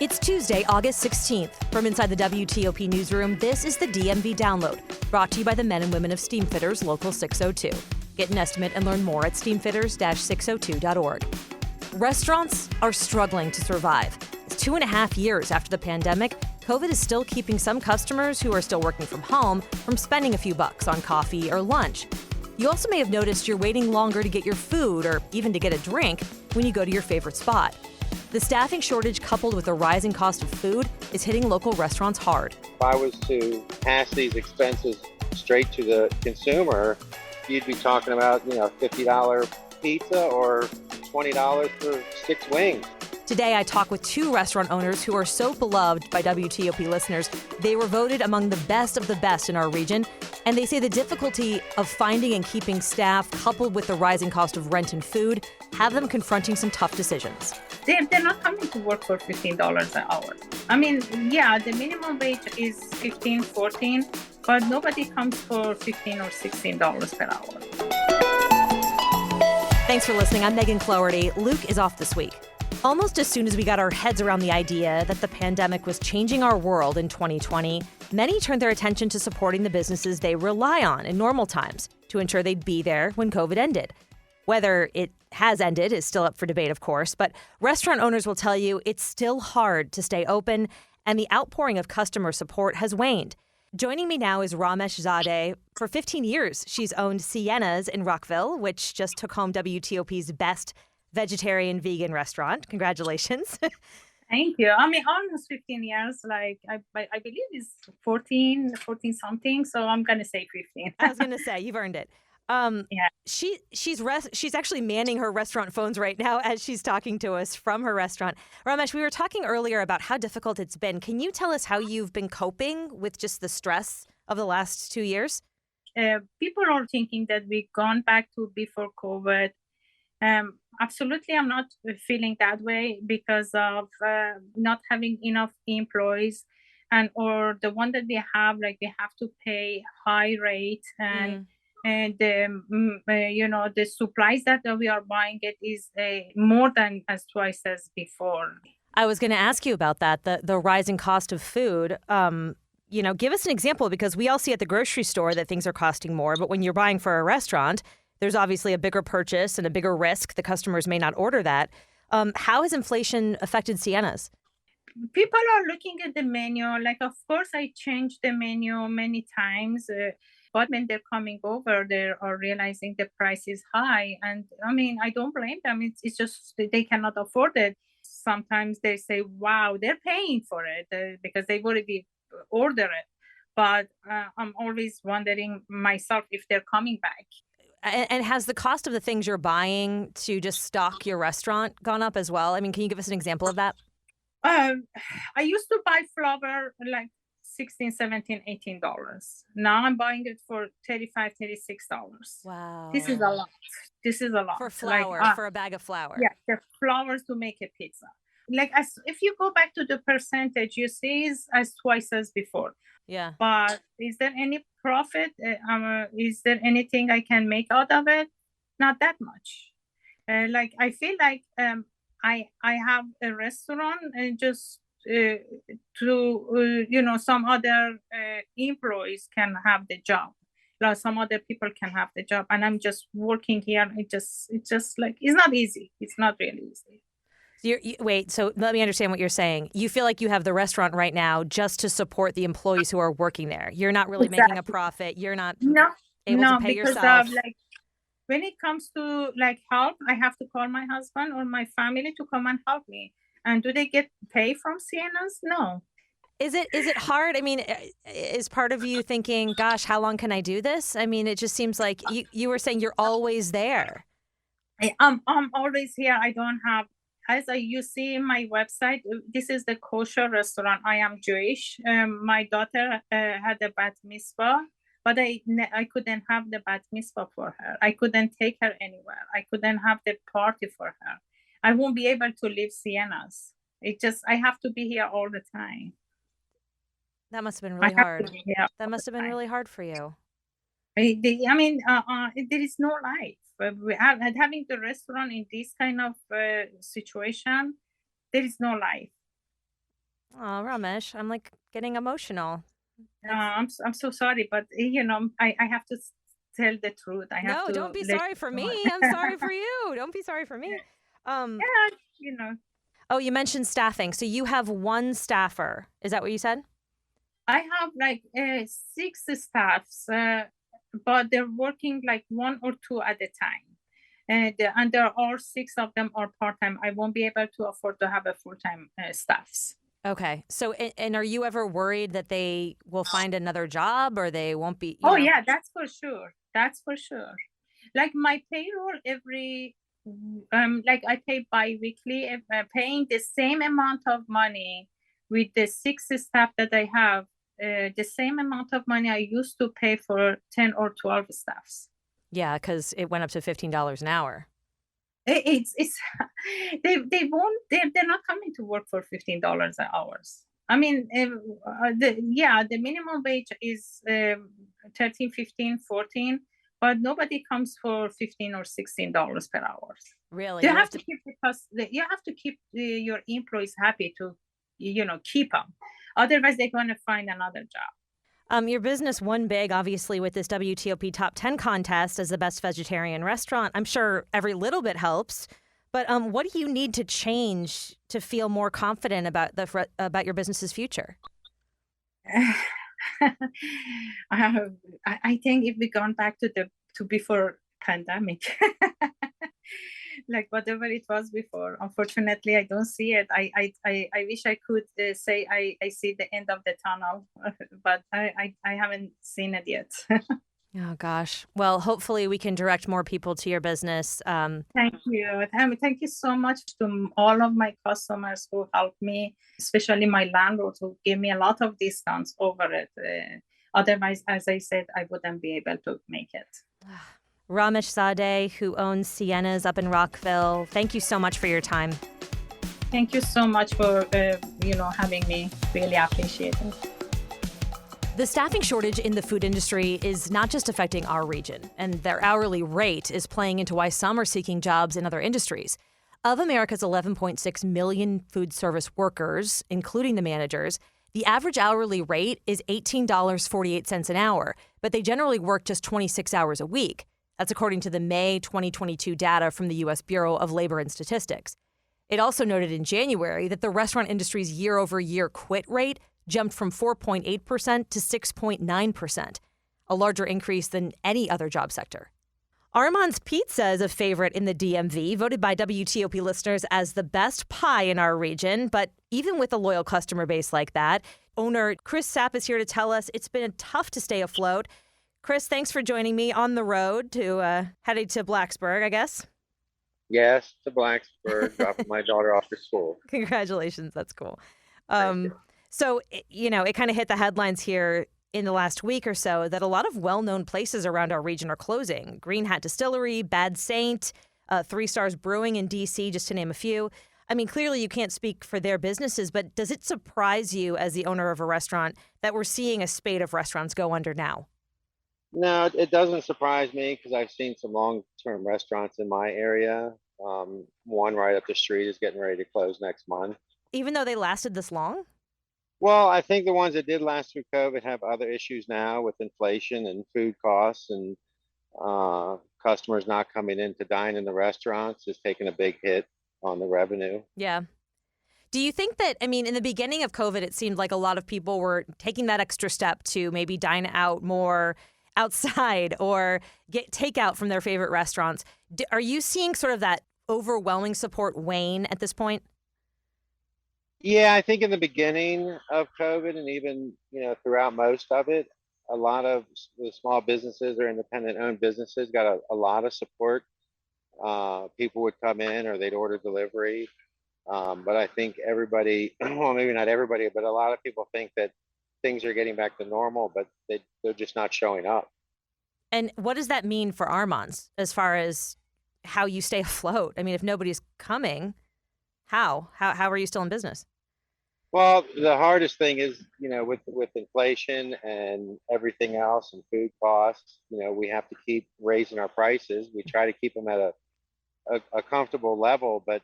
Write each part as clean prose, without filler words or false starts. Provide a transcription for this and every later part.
It's Tuesday, August 16th. From inside the WTOP newsroom, this is the DMV Download, brought to you by the men and women of Steamfitters Local 602. Get an estimate and learn more at steamfitters-602.org. Restaurants are struggling to survive. It's 2.5 years after the pandemic. COVID is still keeping some customers who are still working from home from spending a few bucks on coffee or lunch. You also may have noticed you're waiting longer to get your food or even to get a drink when you go to your favorite spot. The staffing shortage coupled with the rising cost of food is hitting local restaurants hard. If I was to pass these expenses straight to the consumer, you'd be talking about, $50 pizza or $20 for 6 wings. Today, I talk with 2 restaurant owners who are so beloved by WTOP listeners. They were voted among the best of the best in our region, and they say the difficulty of finding and keeping staff, coupled with the rising cost of rent and food, have them confronting some tough decisions. They're not coming to work for $15 an hour. I mean, yeah, the minimum wage is $15, $14, but nobody comes for $15 or $16 per hour. Thanks for listening. I'm Megan Cloherty. Luke is off this week. Almost as soon as we got our heads around the idea that the pandemic was changing our world in 2020, many turned their attention to supporting the businesses they rely on in normal times to ensure they'd be there when COVID ended. Whether it has ended is still up for debate, of course, but restaurant owners will tell you it's still hard to stay open, and the outpouring of customer support has waned. Joining me now is Ramesh Zadeh. For 15 years, she's owned Sienna's in Rockville, which just took home WTOP's best vegetarian vegan restaurant. Congratulations. Thank you. I mean, almost 15 years. I believe it's 14 something. So I'm going to say 15. I was going to say, you've earned it. Yeah. She's actually manning her restaurant phones right now as she's talking to us from her restaurant. Ramesh, we were talking earlier about how difficult it's been. Can you tell us how you've been coping with just the stress of the last 2 years? People are thinking that we've gone back to before COVID. Absolutely, I'm not feeling that way because of not having enough employees, or the one that we have, we have to pay high rate and the supplies that we are buying it is more than as twice as before. I was going to ask you about that, the rising cost of food. Give us an example, because we all see at the grocery store that things are costing more, but when you're buying for a restaurant, there's obviously a bigger purchase and a bigger risk. The customers may not order that. How has inflation affected Sienna's? People are looking at the menu. Of course, I changed the menu many times. But when they're coming over, they are realizing the price is high. And I mean, I don't blame them. It's just they cannot afford it. Sometimes they say, wow, they're paying for it because they've already ordered it. But I'm always wondering myself if they're coming back. And has the cost of the things you're buying to just stock your restaurant gone up as well? I mean, can you give us an example of that? I used to buy flour $16, $17, $18. Now I'm buying it for $35, $36. Wow. This is a lot. For flour, for a bag of flour. Yeah, the flour to make a pizza. If you go back to the percentage, you see it's as twice as before. Yeah. But is there any profit? Is there anything I can make out of it? Not that much. I feel like I have a restaurant and just some other employees can have the job. Some other people can have the job, and I'm just working here. It's just it's not easy. It's not really easy. Wait, so let me understand what you're saying. You feel like you have the restaurant right now just to support the employees who are working there. You're not really making a profit. You're not able to pay yourself. When it comes to help, I have to call my husband or my family to come and help me. And do they get paid from Sienna's? No. Is it hard? I mean, is part of you thinking, gosh, how long can I do this? I mean, it just seems like you were saying you're always there. I'm always here. I don't have, you see in my website, this is the kosher restaurant. I am Jewish. My daughter had a bat mitzvah, but I couldn't have the bat mitzvah for her. I couldn't take her anywhere. I couldn't have the party for her. I won't be able to leave Sienna's. I have to be here all the time. That must have been really hard. That must have been really hard for you. There is no life. Having the restaurant in this kind of situation, there is no life. Oh, Ramesh, I'm like getting emotional. That's I'm so sorry, but I have to tell the truth. I have no, don't to be let sorry you for me. know. I'm sorry for you. Don't be sorry for me. Um, Yeah, you know, oh, you mentioned staffing. So you have one staffer. Is that what you said? I have like six staffs, but they're working like one or two at a time. And there are six of them are part-time. I won't be able to afford to have a full-time staffs. Okay. So, and are you ever worried that they will find another job or they won't be, Oh yeah, that's for sure. That's for sure. Like my payroll like I pay bi-weekly, paying the same amount of money with the six staff that I have, the same amount of money I used to pay for 10 or 12 staffs. Yeah, because it went up to $15 an hour. It's they're not coming to work for $15 an hour. I mean, the minimum wage is 13, 15, 14, but nobody comes for 15 or $16 per hour. Really? You You have have to to. keep you have to keep your employees happy to keep them. Otherwise, they're going to find another job. Your business won big, obviously, with this WTOP Top 10 contest as the best vegetarian restaurant. I'm sure every little bit helps. But what do you need to change to feel more confident about about your business's future? I think if we gone back to the to before pandemic, like whatever it was before, unfortunately, I don't see it. I wish I could say I see the end of the tunnel, but I haven't seen it yet. Oh, gosh. Well, hopefully, we can direct more people to your business. Thank you. Thank you so much to all of my customers who helped me, especially my landlord who gave me a lot of discounts over it. Otherwise, as I said, I wouldn't be able to make it. Ramesh Sadeh, who owns Sienna's up in Rockville, thank you so much for your time. Thank you so much for having me. Really appreciate it. The staffing shortage in the food industry is not just affecting our region, and their hourly rate is playing into why some are seeking jobs in other industries. Of America's 11.6 million food service workers, including the managers, the average hourly rate is $18.48 an hour, but they generally work just 26 hours a week. That's according to the May 2022 data from the U.S. Bureau of Labor and Statistics. It also noted in January that the restaurant industry's year-over-year quit rate jumped from 4.8% to 6.9%, a larger increase than any other job sector. Armand's Pizza is a favorite in the DMV, voted by WTOP listeners as the best pie in our region. But even with a loyal customer base like that, owner Chris Sapp is here to tell us it's been tough to stay afloat. Chris, thanks for joining me on the road to heading to Blacksburg, I guess. Yes, to Blacksburg, dropping my daughter off to school. Congratulations. That's cool. Thank you. So, it kind of hit the headlines here in the last week or so that a lot of well-known places around our region are closing. Green Hat Distillery, Bad Saint, Three Stars Brewing in D.C., just to name a few. I mean, clearly you can't speak for their businesses, but does it surprise you as the owner of a restaurant that we're seeing a spate of restaurants go under now? No, it doesn't surprise me because I've seen some long-term restaurants in my area. One right up the street is getting ready to close next month. Even though they lasted this long? Well, I think the ones that did last through COVID have other issues now with inflation and food costs and customers not coming in to dine in the restaurants is taking a big hit on the revenue. Yeah. Do you think that, I mean, in the beginning of COVID, it seemed like a lot of people were taking that extra step to maybe dine out more outside or get takeout from their favorite restaurants. Are you seeing sort of that overwhelming support wane at this point? Yeah, I think in the beginning of COVID and even, throughout most of it, a lot of the small businesses or independent owned businesses got a lot of support. People would come in or they'd order delivery. But I think everybody, well, maybe not everybody, but a lot of people think that things are getting back to normal, but they're just not showing up. And what does that mean for Armands as far as how you stay afloat? I mean, if nobody's coming, how? How are you still in business? Well, the hardest thing is, with inflation and everything else and food costs, we have to keep raising our prices. We try to keep them at a comfortable level, but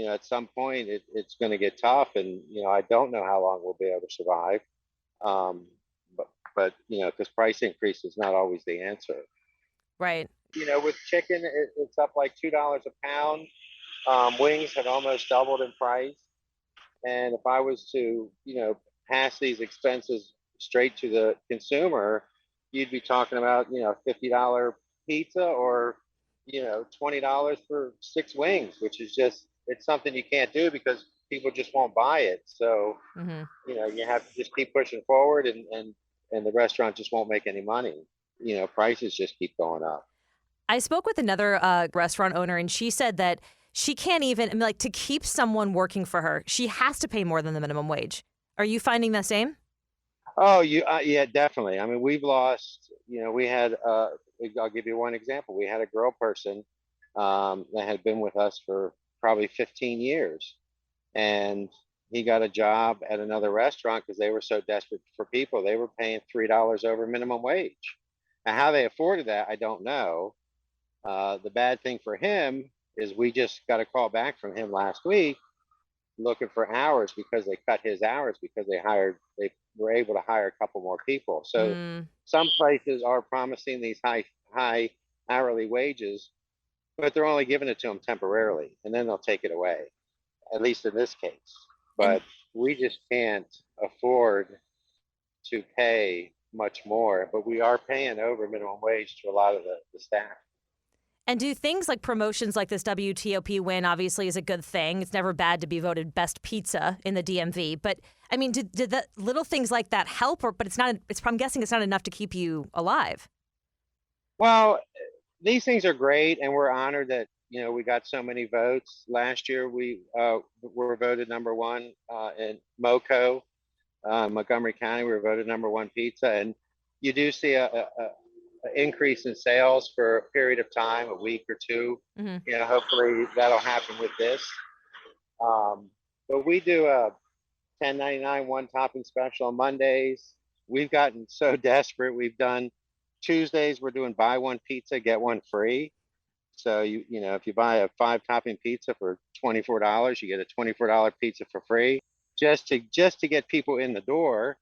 at some point it's going to get tough, and I don't know how long we'll be able to survive. Um, but because price increase is not always the answer. Right. With chicken, it's up like $2 a pound. Wings have almost doubled in price. And if I was to, pass these expenses straight to the consumer, you'd be talking about, $50 pizza or, $20 for 6 wings, which is just, it's something you can't do because people just won't buy it. So, Hmm. you have to just keep pushing forward, and the restaurant just won't make any money. Prices just keep going up. I spoke with another restaurant owner, and she said that she can't even, I mean, like, to keep someone working for her, she has to pay more than the minimum wage. Are you finding the same? Oh, yeah, definitely. I mean, we've lost, we had, I'll give you one example. We had a girl person that had been with us for probably 15 years. And he got a job at another restaurant because they were so desperate for people. They were paying $3 over minimum wage. Now, how they afforded that, I don't know. The bad thing for him is we just got a call back from him last week looking for hours because they cut his hours because they were able to hire a couple more people. So Mm. some places are promising these high hourly wages, but they're only giving it to them temporarily, and then they'll take it away, at least in this case. And But we just can't afford to pay much more, but we are paying over minimum wage to a lot of the staff. And do things like promotions like this WTOP win obviously is a good thing. It's never bad to be voted best pizza in the DMV. But I mean, did the little things like that help? But it's not. I'm guessing it's not enough to keep you alive. Well, these things are great, and we're honored that we got so many votes. Last year, we were voted number one in MoCo, Montgomery County. We were voted number one pizza, and you do see a increase in sales for a period of time, a week or two. Mm-hmm. Hopefully that'll happen with this. But we do a $10.99 one topping special on Mondays. We've gotten so desperate. We've done Tuesdays. We're doing buy one pizza, get one free. So if you buy a 5 topping pizza for $24, you get a $24 pizza for free, just to get people in the door.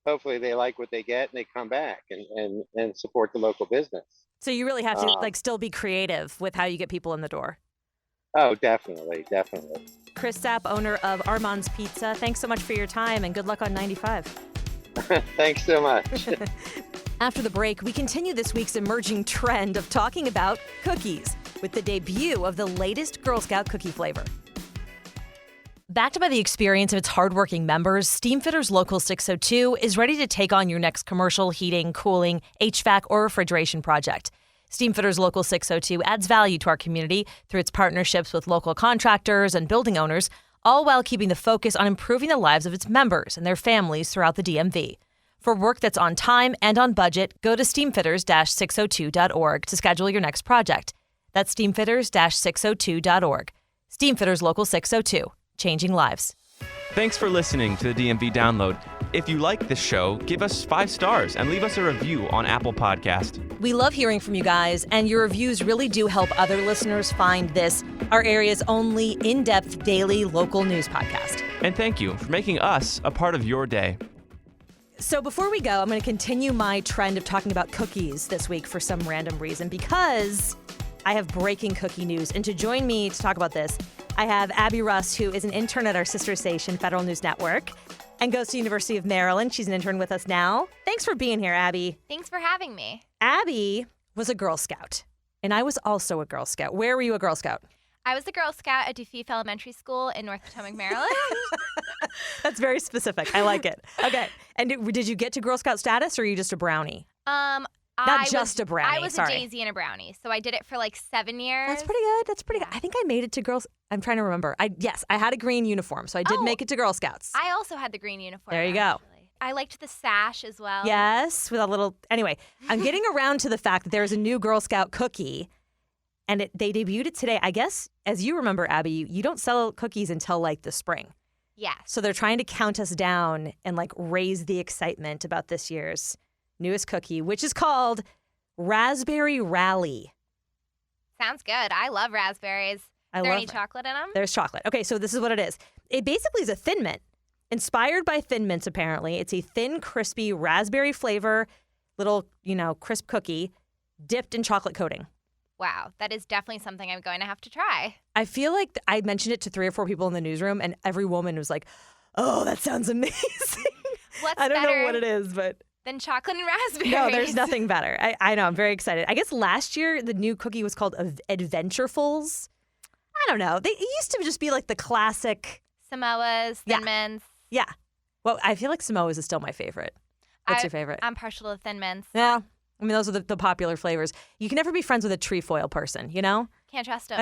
Hopefully they like what they get and they come back and support the local business. So you really have to still be creative with how you get people in the door. Oh, definitely. Chris Sapp, owner of Armand's Pizza, thanks so much for your time and good luck on 95. Thanks so much. After the break, we continue this week's emerging trend of talking about cookies with the debut of the latest Girl Scout cookie flavor. Backed by the experience of its hardworking members, Steamfitters Local 602 is ready to take on your next commercial, heating, cooling, HVAC, or refrigeration project. Steamfitters Local 602 adds value to our community through its partnerships with local contractors and building owners, all while keeping the focus on improving the lives of its members and their families throughout the DMV. For work that's on time and on budget, go to steamfitters-602.org to schedule your next project. That's steamfitters-602.org. Steamfitters Local 602. Changing lives. Thanks for listening to the DMV Download. If you like this show, give us 5 stars and leave us a review on Apple Podcast. We love hearing from you guys, and your reviews really do help other listeners find this, our area's only in-depth daily local news podcast. And thank you for making us a part of your day. So before we go, I'm going to continue my trend of talking about cookies this week for some random reason because I have breaking cookie news. And to join me to talk about this, I have Abby Russ, who is an intern at our sister station, Federal News Network, and goes to University of Maryland. She's an intern with us now. Thanks for being here, Abby. Thanks for having me. Abby was a Girl Scout, and I was also a Girl Scout. Where were you a Girl Scout? I was a Girl Scout at DeFeef Elementary School in North Potomac, Maryland. That's very specific. I like it. Okay. And did you get to Girl Scout status, or are you just a brownie? Not just a brownie. I was a daisy and a brownie, so I did it for like 7 years. That's pretty good. That's pretty good. I think I made it to Girls. I'm trying to remember. I had a green uniform, so I did make it to Girl Scouts. I also had the green uniform. There you go. Actually. I liked the sash as well. Yes, with a little. Anyway, I'm getting around to the fact that there's a new Girl Scout cookie, and they debuted it today. I guess, as you remember, Abby, you don't sell cookies until like the spring. Yes. So they're trying to count us down and like raise the excitement about this year's newest cookie, which is called Raspberry Rally. Sounds good. I love raspberries. I Is there love any chocolate in them? There's chocolate. Okay, so this is what it is. It basically is a Thin Mint. Inspired by Thin Mints, apparently. It's a thin, crispy, raspberry flavor, little, crisp cookie dipped in chocolate coating. Wow, that is definitely something I'm going to have to try. I feel like I mentioned it to 3 or 4 people in the newsroom, and every woman was like, oh, that sounds amazing. What's I don't know better what it is, but... than chocolate and raspberries? No, there's nothing better. I know. I'm very excited. I guess last year, the new cookie was called Adventurefuls. I don't know. It used to just be like the classic... Samoas, Thin Mints. Yeah. Well, I feel like Samoa's is still my favorite. What's your favorite? I'm partial to Thin Mints. Yeah. I mean, those are the popular flavors. You can never be friends with a trefoil person, you know? Can't trust them.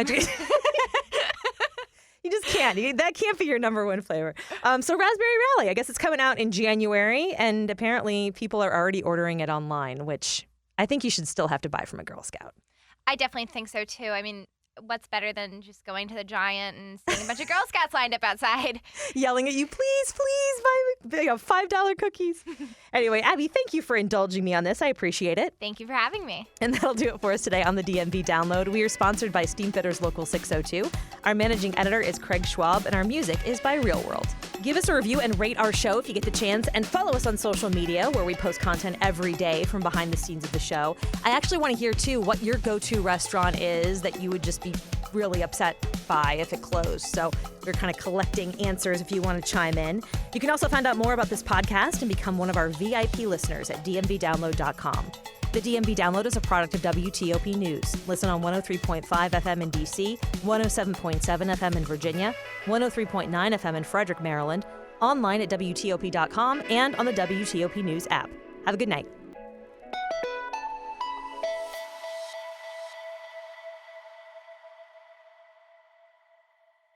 You just can't. That can't be your number one flavor. So Raspberry Rally, I guess it's coming out in January, and apparently people are already ordering it online, which I think you should still have to buy from a Girl Scout. I definitely think so, too. I mean, what's better than just going to the Giant and seeing a bunch of Girl Scouts lined up outside? Yelling at you, please buy me $5 cookies. Anyway, Abby, thank you for indulging me on this. I appreciate it. Thank you for having me. And that'll do it for us today on the DMV Download. We are sponsored by Steamfitters Local 602. Our managing editor is Craig Schwab, and our music is by Real World. Give us a review and rate our show if you get the chance, and follow us on social media where we post content every day from behind the scenes of the show. I actually want to hear, too, what your go-to restaurant is that you would just be really upset by if it closed. So we're kind of collecting answers if you want to chime in. You can also find out more about this podcast and become one of our VIP listeners at dmvdownload.com. The DMV Download is a product of WTOP News. Listen on 103.5 FM in D.C., 107.7 FM in Virginia, 103.9 FM in Frederick, Maryland, online at WTOP.com, and on the WTOP News app. Have a good night.